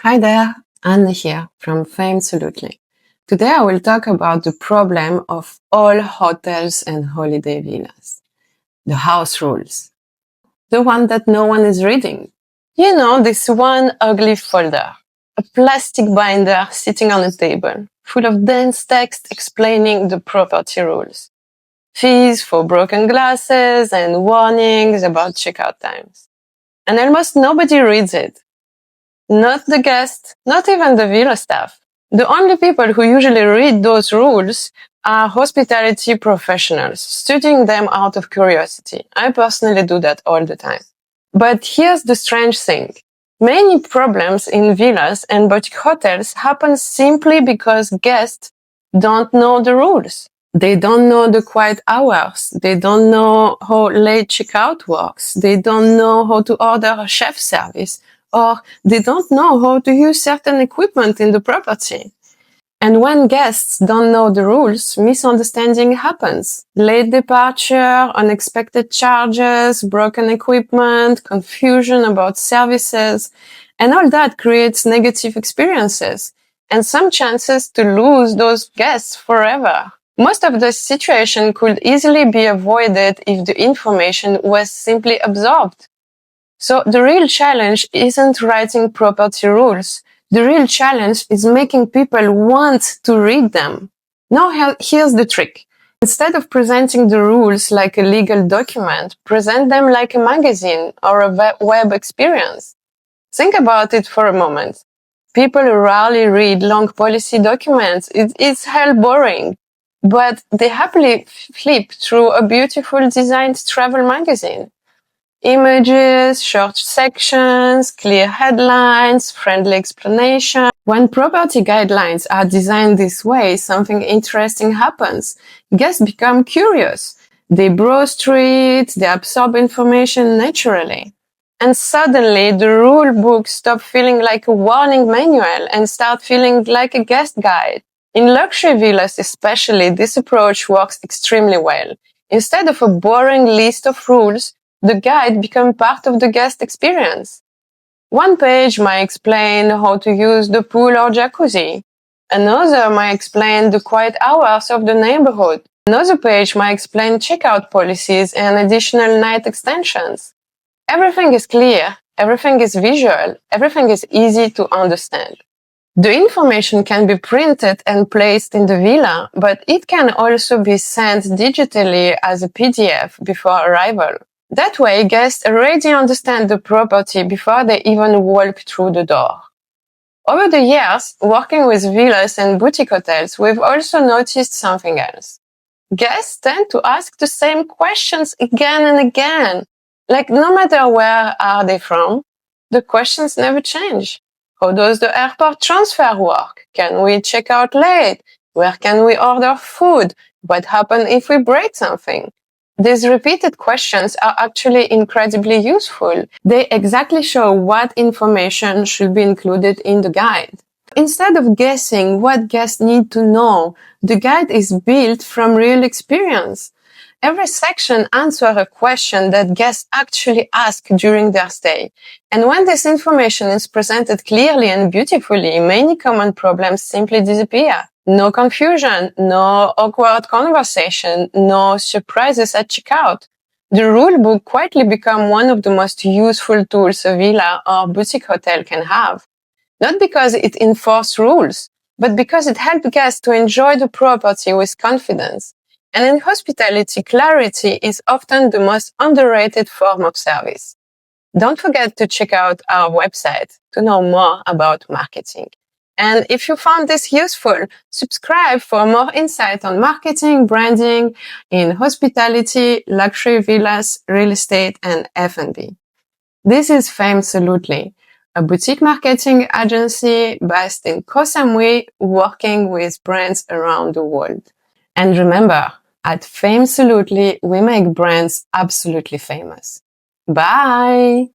Hi there, Anne here from Absolutely. Today I will talk about the problem of all hotels and holiday villas. The house rules. The one that no one is reading. You know, this one ugly folder. A plastic binder sitting on a table, full of dense text explaining the property rules. Fees for broken glasses and warnings about checkout times. And almost nobody reads it. Not the guest, not even the villa staff. The only people who usually read those rules are hospitality professionals, studying them out of curiosity. I personally do that all the time. But here's the strange thing. Many problems in villas and boutique hotels happen simply because guests don't know the rules. They don't know the quiet hours. They don't know how late checkout works. They don't know how to order a chef service, or they don't know how to use certain equipment in the property. And when guests don't know the rules, misunderstanding happens. Late departure, unexpected charges, broken equipment, confusion about services, and all that creates negative experiences and some chances to lose those guests forever. Most of the situation could easily be avoided if the information was simply absorbed. So the real challenge isn't writing property rules. The real challenge is making people want to read them. Now here's the trick. Instead of presenting the rules like a legal document, present them like a magazine or a web experience. Think about it for a moment. People rarely read long policy documents. It's hell boring. But they happily flip through a beautiful designed travel magazine. Images, short sections, clear headlines, friendly explanation. When property guidelines are designed this way, something interesting happens. Guests become curious. They browse through it, they absorb information naturally. And suddenly, the rule book stops feeling like a warning manual and start feeling like a guest guide. In luxury villas especially, this approach works extremely well. Instead of a boring list of rules, the guide becomes part of the guest experience. One page might explain how to use the pool or jacuzzi. Another might explain the quiet hours of the neighborhood. Another page might explain checkout policies and additional night extensions. Everything is clear, everything is visual, everything is easy to understand. The information can be printed and placed in the villa, but it can also be sent digitally as a PDF before arrival. That way, guests already understand the property before they even walk through the door. Over the years, working with villas and boutique hotels, we've also noticed something else. Guests tend to ask the same questions again and again. Like, no matter where are they from, the questions never change. How does the airport transfer work? Can we check out late? Where can we order food? What happens if we break something? These repeated questions are actually incredibly useful. They exactly show what information should be included in the guide. Instead of guessing what guests need to know, the guide is built from real experience. Every section answers a question that guests actually ask during their stay. And when this information is presented clearly and beautifully, many common problems simply disappear. No confusion, no awkward conversation, no surprises at checkout. The rule book quietly becomes one of the most useful tools a villa or boutique hotel can have. Not because it enforces rules, but because it helps guests to enjoy the property with confidence. And in hospitality, clarity is often the most underrated form of service. Don't forget to check out our website to know more about marketing. And if you found this useful, subscribe for more insight on marketing, branding in hospitality, luxury villas, real estate, and F&B. This is Absolutely, a boutique marketing agency based in Samui, working with brands around the world. And remember, at Absolutely, we make brands absolutely famous. Bye!